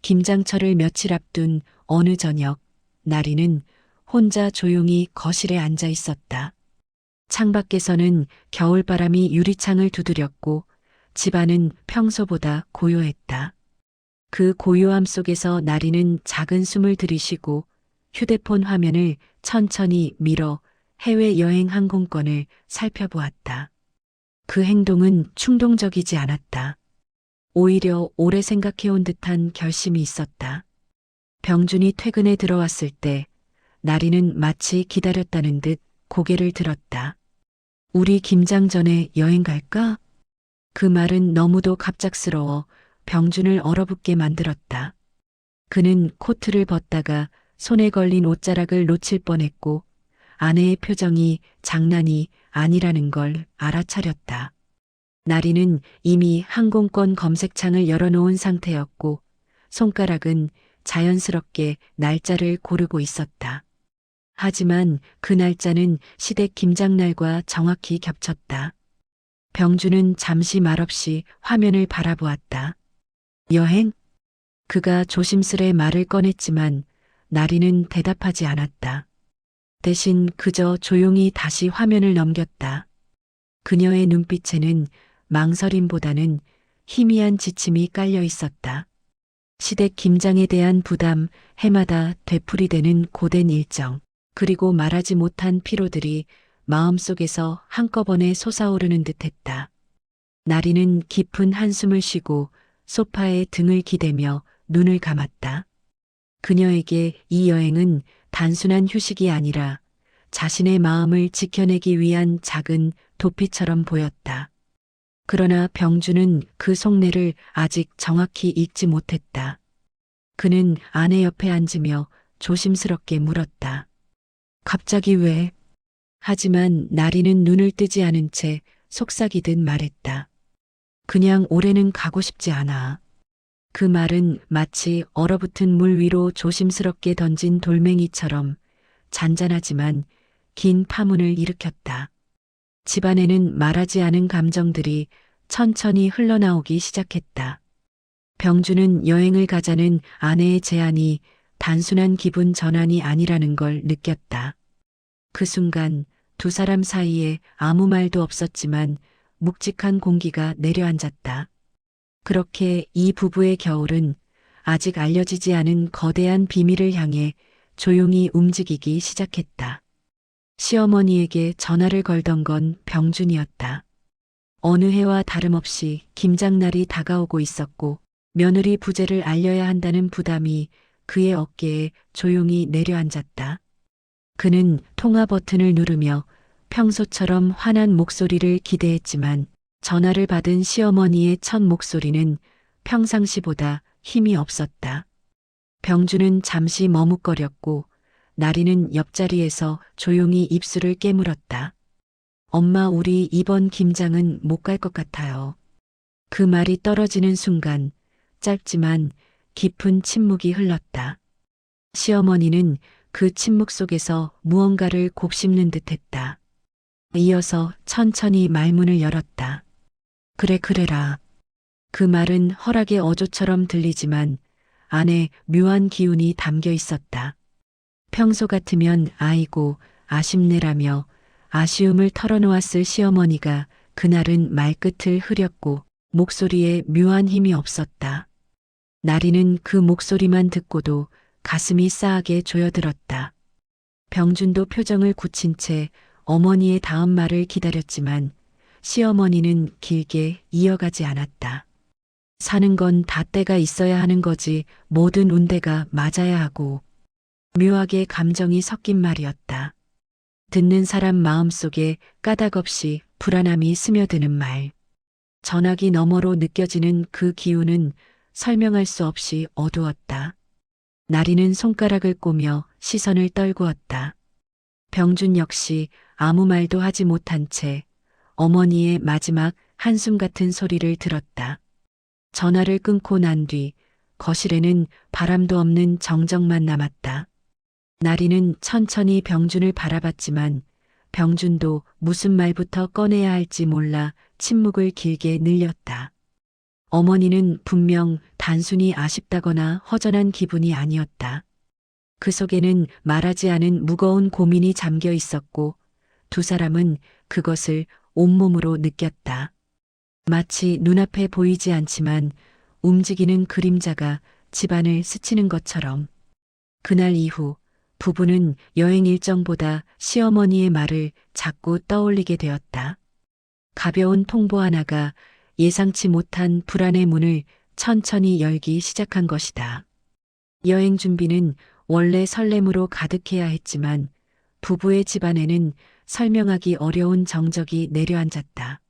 김장철을 며칠 앞둔 어느 저녁, 나리는 혼자 조용히 거실에 앉아 있었다. 창밖에서는 겨울바람이 유리창을 두드렸고 집안은 평소보다 고요했다. 그 고요함 속에서 나리는 작은 숨을 들이쉬고 휴대폰 화면을 천천히 밀어 해외여행 항공권을 살펴보았다. 그 행동은 충동적이지 않았다. 오히려 오래 생각해온 듯한 결심이 있었다. 병준이 퇴근에 들어왔을 때 나리는 마치 기다렸다는 듯 고개를 들었다. 우리 김장 전에 여행 갈까? 그 말은 너무도 갑작스러워 병준을 얼어붙게 만들었다. 그는 코트를 벗다가 손에 걸린 옷자락을 놓칠 뻔했고 아내의 표정이 장난이 아니라는 걸 알아차렸다. 나리는 이미 항공권 검색창을 열어놓은 상태였고 손가락은 자연스럽게 날짜를 고르고 있었다. 하지만 그 날짜는 시댁 김장날과 정확히 겹쳤다. 병준은 잠시 말없이 화면을 바라보았다. 여행? 그가 조심스레 말을 꺼냈지만 나리는 대답하지 않았다. 대신 그저 조용히 다시 화면을 넘겼다. 그녀의 눈빛에는 망설임보다는 희미한 지침이 깔려 있었다. 시댁 김장에 대한 부담, 해마다 되풀이되는 고된 일정, 그리고 말하지 못한 피로들이 마음속에서 한꺼번에 솟아오르는 듯했다. 나리는 깊은 한숨을 쉬고 소파에 등을 기대며 눈을 감았다. 그녀에게 이 여행은 단순한 휴식이 아니라 자신의 마음을 지켜내기 위한 작은 도피처럼 보였다. 그러나 병준은 그 속내를 아직 정확히 읽지 못했다. 그는 아내 옆에 앉으며 조심스럽게 물었다. 갑자기 왜? 하지만 나리는 눈을 뜨지 않은 채 속삭이듯 말했다. 그냥 올해는 가고 싶지 않아. 그 말은 마치 얼어붙은 물 위로 조심스럽게 던진 돌멩이처럼 잔잔하지만 긴 파문을 일으켰다. 집안에는 말하지 않은 감정들이 천천히 흘러나오기 시작했다. 병준은 여행을 가자는 아내의 제안이 단순한 기분 전환이 아니라는 걸 느꼈다. 그 순간 두 사람 사이에 아무 말도 없었지만 묵직한 공기가 내려앉았다. 그렇게 이 부부의 겨울은 아직 알려지지 않은 거대한 비밀을 향해 조용히 움직이기 시작했다. 시어머니에게 전화를 걸던 건 병준이었다. 어느 해와 다름없이 김장날이 다가오고 있었고 며느리 부재를 알려야 한다는 부담이 그의 어깨에 조용히 내려앉았다. 그는 통화 버튼을 누르며 평소처럼 환한 목소리를 기대했지만 전화를 받은 시어머니의 첫 목소리는 평상시보다 힘이 없었다. 병준은 잠시 머뭇거렸고 나리는 옆자리에서 조용히 입술을 깨물었다. 엄마, 우리 이번 김장은 못 갈 것 같아요. 그 말이 떨어지는 순간 짧지만 깊은 침묵이 흘렀다. 시어머니는 그 침묵 속에서 무언가를 곱씹는 듯했다. 이어서 천천히 말문을 열었다. 그래라. 그 말은 허락의 어조처럼 들리지만 안에 묘한 기운이 담겨 있었다. 평소 같으면 아이고 아쉽네라며 아쉬움을 털어놓았을 시어머니가 그날은 말끝을 흐렸고 목소리에 묘한 힘이 없었다. 나리는 그 목소리만 듣고도 가슴이 싸하게 조여들었다. 병준도 표정을 굳힌 채 어머니의 다음 말을 기다렸지만 시어머니는 길게 이어가지 않았다. 사는 건 다 때가 있어야 하는 거지, 모든 운대가 맞아야 하고. 묘하게 감정이 섞인 말이었다. 듣는 사람 마음속에 까닭없이 불안함이 스며드는 말. 전화기 너머로 느껴지는 그 기운은 설명할 수 없이 어두웠다. 나리는 손가락을 꼬며 시선을 떨구었다. 병준 역시 아무 말도 하지 못한 채 어머니의 마지막 한숨 같은 소리를 들었다. 전화를 끊고 난 뒤 거실에는 바람도 없는 정적만 남았다. 나리는 천천히 병준을 바라봤지만 병준도 무슨 말부터 꺼내야 할지 몰라 침묵을 길게 늘렸다. 어머니는 분명 단순히 아쉽다거나 허전한 기분이 아니었다. 그 속에는 말하지 않은 무거운 고민이 잠겨 있었고 두 사람은 그것을 온몸으로 느꼈다. 마치 눈앞에 보이지 않지만 움직이는 그림자가 집안을 스치는 것처럼. 그날 이후 부부는 여행 일정보다 시어머니의 말을 자꾸 떠올리게 되었다. 가벼운 통보 하나가 예상치 못한 불안의 문을 천천히 열기 시작한 것이다. 여행 준비는 원래 설렘으로 가득해야 했지만 부부의 집안에는 설명하기 어려운 정적이 내려앉았다.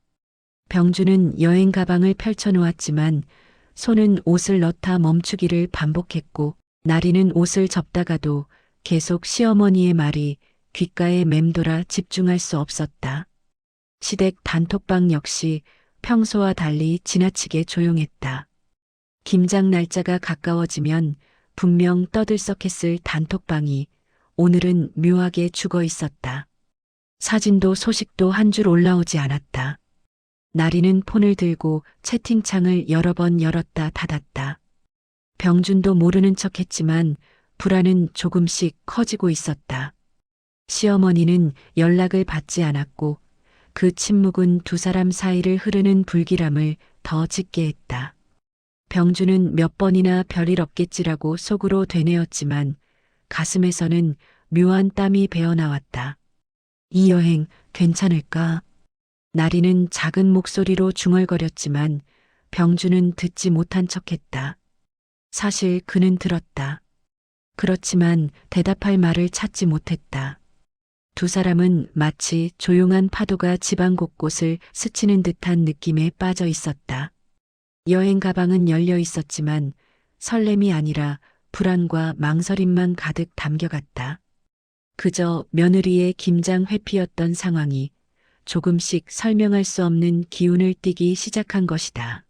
병주는 여행 가방을 펼쳐놓았지만 손은 옷을 넣다 멈추기를 반복했고 나리는 옷을 접다가도 계속 시어머니의 말이 귓가에 맴돌아 집중할 수 없었다. 시댁 단톡방 역시 평소와 달리 지나치게 조용했다. 김장 날짜가 가까워지면 분명 떠들썩했을 단톡방이 오늘은 묘하게 죽어 있었다. 사진도 소식도 한 줄 올라오지 않았다. 나리는 폰을 들고 채팅창을 여러 번 열었다 닫았다. 병준도 모르는 척했지만 불안은 조금씩 커지고 있었다. 시어머니는 연락을 받지 않았고 그 침묵은 두 사람 사이를 흐르는 불길함을 더 짙게 했다. 병준은 몇 번이나 별일 없겠지라고 속으로 되뇌었지만 가슴에서는 묘한 땀이 배어나왔다. 이 여행 괜찮을까? 나리는 작은 목소리로 중얼거렸지만 병준은 듣지 못한 척했다. 사실 그는 들었다. 그렇지만 대답할 말을 찾지 못했다. 두 사람은 마치 조용한 파도가 집안 곳곳을 스치는 듯한 느낌에 빠져 있었다. 여행 가방은 열려 있었지만 설렘이 아니라 불안과 망설임만 가득 담겨갔다. 그저 며느리의 김장 회피였던 상황이 조금씩 설명할 수 없는 기운을 띠기 시작한 것이다.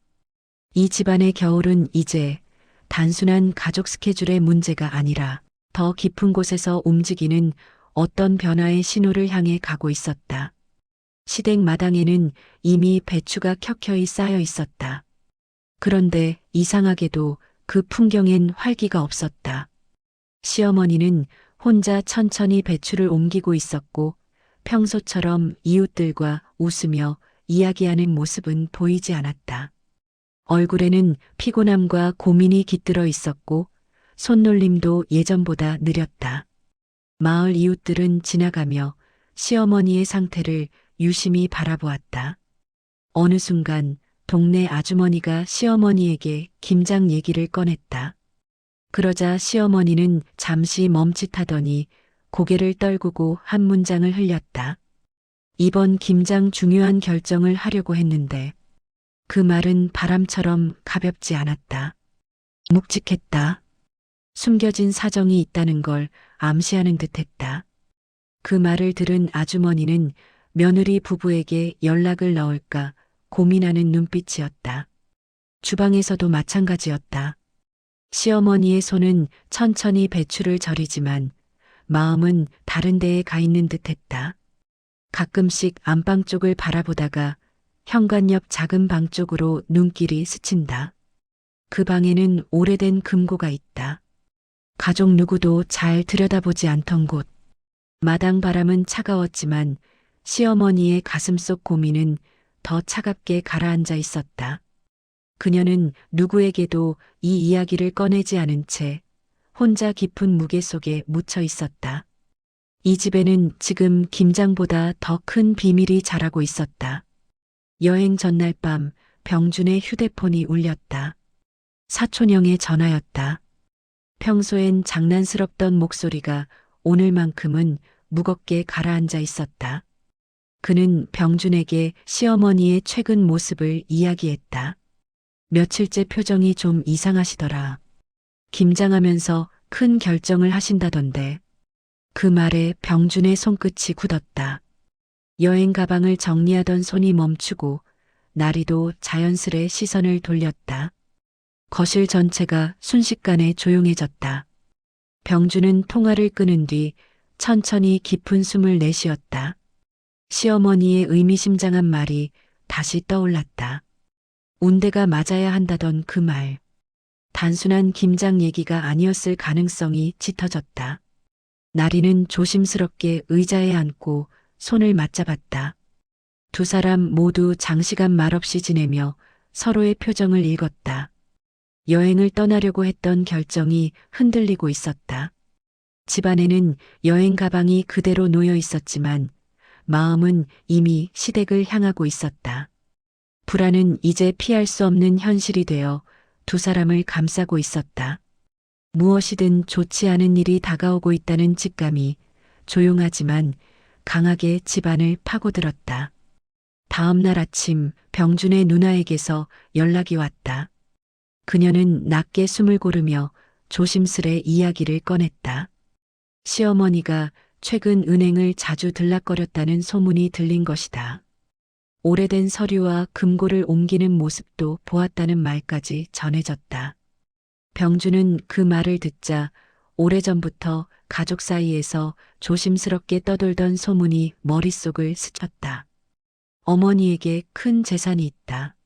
이 집안의 겨울은 이제 단순한 가족 스케줄의 문제가 아니라 더 깊은 곳에서 움직이는 어떤 변화의 신호를 향해 가고 있었다. 시댁 마당에는 이미 배추가 켜켜이 쌓여 있었다. 그런데 이상하게도 그 풍경엔 활기가 없었다. 시어머니는 혼자 천천히 배추를 옮기고 있었고 평소처럼 이웃들과 웃으며 이야기하는 모습은 보이지 않았다. 얼굴에는 피곤함과 고민이 깃들어 있었고 손놀림도 예전보다 느렸다. 마을 이웃들은 지나가며 시어머니의 상태를 유심히 바라보았다. 어느 순간 동네 아주머니가 시어머니에게 김장 얘기를 꺼냈다. 그러자 시어머니는 잠시 멈칫하더니 고개를 떨구고 한 문장을 흘렸다. 이번 김장 중요한 결정을 하려고 했는데 그 말은 바람처럼 가볍지 않았다. 묵직했다. 숨겨진 사정이 있다는 걸 암시하는 듯했다. 그 말을 들은 아주머니는 며느리 부부에게 연락을 넣을까 고민하는 눈빛이었다. 주방에서도 마찬가지였다. 시어머니의 손은 천천히 배추를 절이지만 마음은 다른 데에 가 있는 듯했다. 가끔씩 안방 쪽을 바라보다가 현관옆 작은 방 쪽으로 눈길이 스친다. 그 방에는 오래된 금고가 있다. 가족 누구도 잘 들여다보지 않던 곳. 마당 바람은 차가웠지만 시어머니의 가슴속 고민은 더 차갑게 가라앉아 있었다. 그녀는 누구에게도 이 이야기를 꺼내지 않은 채 혼자 깊은 무게 속에 묻혀 있었다. 이 집에는 지금 김장보다 더 큰 비밀이 자라고 있었다. 여행 전날 밤 병준의 휴대폰이 울렸다. 사촌형의 전화였다. 평소엔 장난스럽던 목소리가 오늘만큼은 무겁게 가라앉아 있었다. 그는 병준에게 시어머니의 최근 모습을 이야기했다. 며칠째 표정이 좀 이상하시더라. 김장하면서 큰 결정을 하신다던데. 그 말에 병준의 손끝이 굳었다. 여행 가방을 정리하던 손이 멈추고 나리도 자연스레 시선을 돌렸다. 거실 전체가 순식간에 조용해졌다. 병준은 통화를 끊은 뒤 천천히 깊은 숨을 내쉬었다. 시어머니의 의미심장한 말이 다시 떠올랐다. 운대가 맞아야 한다던 그 말. 단순한 김장 얘기가 아니었을 가능성이 짙어졌다. 나리는 조심스럽게 의자에 앉고 손을 맞잡았다. 두 사람 모두 장시간 말없이 지내며 서로의 표정을 읽었다. 여행을 떠나려고 했던 결정이 흔들리고 있었다. 집안에는 여행 가방이 그대로 놓여 있었지만 마음은 이미 시댁을 향하고 있었다. 불안은 이제 피할 수 없는 현실이 되어 두 사람을 감싸고 있었다. 무엇이든 좋지 않은 일이 다가오고 있다는 직감이 조용하지만 강하게 집안을 파고들었다. 다음 날 아침 병준의 누나에게서 연락이 왔다. 그녀는 낮게 숨을 고르며 조심스레 이야기를 꺼냈다. 시어머니가 최근 은행을 자주 들락거렸다는 소문이 들린 것이다. 오래된 서류와 금고를 옮기는 모습도 보았다는 말까지 전해졌다. 병주는 그 말을 듣자 오래전부터 가족 사이에서 조심스럽게 떠돌던 소문이 머릿속을 스쳤다. 어머니에게 큰 재산이 있다.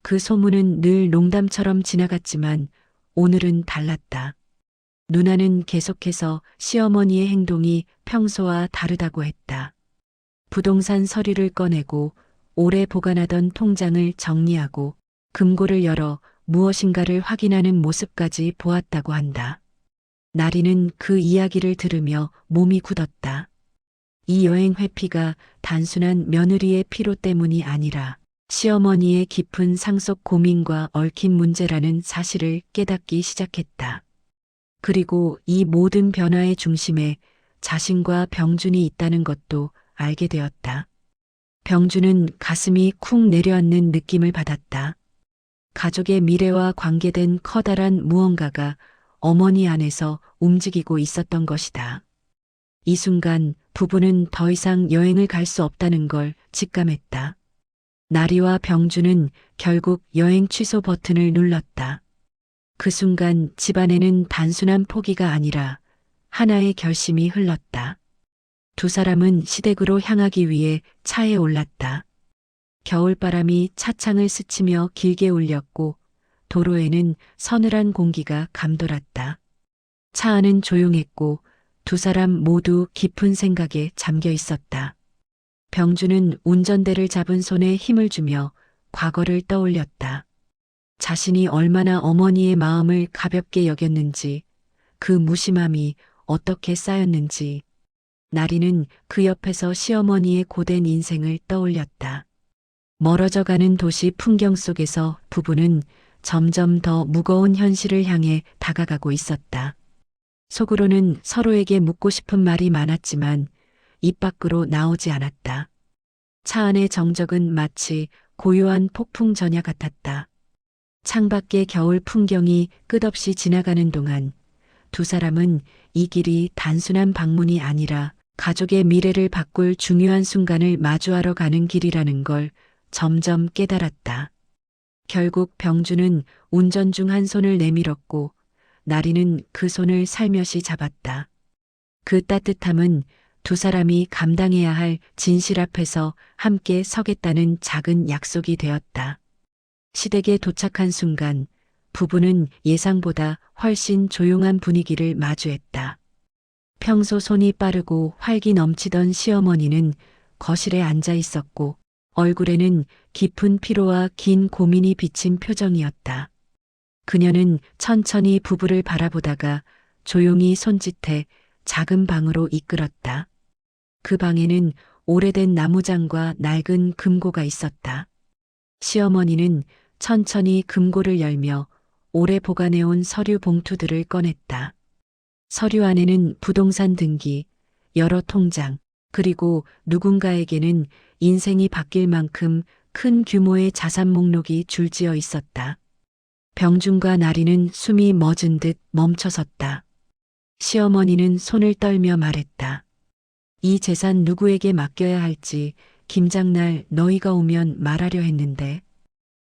그 소문은 늘 농담처럼 지나갔지만 오늘은 달랐다. 누나는 계속해서 시어머니의 행동이 평소와 다르다고 했다. 부동산 서류를 꺼내고 오래 보관하던 통장을 정리하고 금고를 열어 무엇인가를 확인하는 모습까지 보았다고 한다. 나리는 그 이야기를 들으며 몸이 굳었다. 이 여행 회피가 단순한 며느리의 피로 때문이 아니라 시어머니의 깊은 상속 고민과 얽힌 문제라는 사실을 깨닫기 시작했다. 그리고 이 모든 변화의 중심에 자신과 병준이 있다는 것도 알게 되었다. 병준은 가슴이 쿵 내려앉는 느낌을 받았다. 가족의 미래와 관계된 커다란 무언가가 어머니 안에서 움직이고 있었던 것이다. 이 순간 부부는 더 이상 여행을 갈 수 없다는 걸 직감했다. 나리와 병준은 결국 여행 취소 버튼을 눌렀다. 그 순간 집안에는 단순한 포기가 아니라 하나의 결심이 흘렀다. 두 사람은 시댁으로 향하기 위해 차에 올랐다. 겨울바람이 차창을 스치며 길게 울렸고 도로에는 서늘한 공기가 감돌았다. 차 안은 조용했고 두 사람 모두 깊은 생각에 잠겨 있었다. 병주는 운전대를 잡은 손에 힘을 주며 과거를 떠올렸다. 자신이 얼마나 어머니의 마음을 가볍게 여겼는지, 그 무심함이 어떻게 쌓였는지. 나리는 그 옆에서 시어머니의 고된 인생을 떠올렸다. 멀어져가는 도시 풍경 속에서 부부는 점점 더 무거운 현실을 향해 다가가고 있었다. 속으로는 서로에게 묻고 싶은 말이 많았지만 입 밖으로 나오지 않았다. 차 안의 정적은 마치 고요한 폭풍 전야 같았다. 창밖의 겨울 풍경이 끝없이 지나가는 동안 두 사람은 이 길이 단순한 방문이 아니라 가족의 미래를 바꿀 중요한 순간을 마주하러 가는 길이라는 걸 점점 깨달았다. 결국 병주는 운전 중 한 손을 내밀었고 나리는 그 손을 살며시 잡았다. 그 따뜻함은 두 사람이 감당해야 할 진실 앞에서 함께 서겠다는 작은 약속이 되었다. 시댁에 도착한 순간 부부는 예상보다 훨씬 조용한 분위기를 마주했다. 평소 손이 빠르고 활기 넘치던 시어머니는 거실에 앉아 있었고 얼굴에는 깊은 피로와 긴 고민이 비친 표정이었다. 그녀는 천천히 부부를 바라보다가 조용히 손짓해 작은 방으로 이끌었다. 그 방에는 오래된 나무장과 낡은 금고가 있었다. 시어머니는 천천히 금고를 열며 오래 보관해온 서류 봉투들을 꺼냈다. 서류 안에는 부동산 등기, 여러 통장, 그리고 누군가에게는 인생이 바뀔 만큼 큰 규모의 자산 목록이 줄지어 있었다. 병준과 나리는 숨이 멎은 듯 멈춰섰다. 시어머니는 손을 떨며 말했다. 이 재산 누구에게 맡겨야 할지 김장날 너희가 오면 말하려 했는데.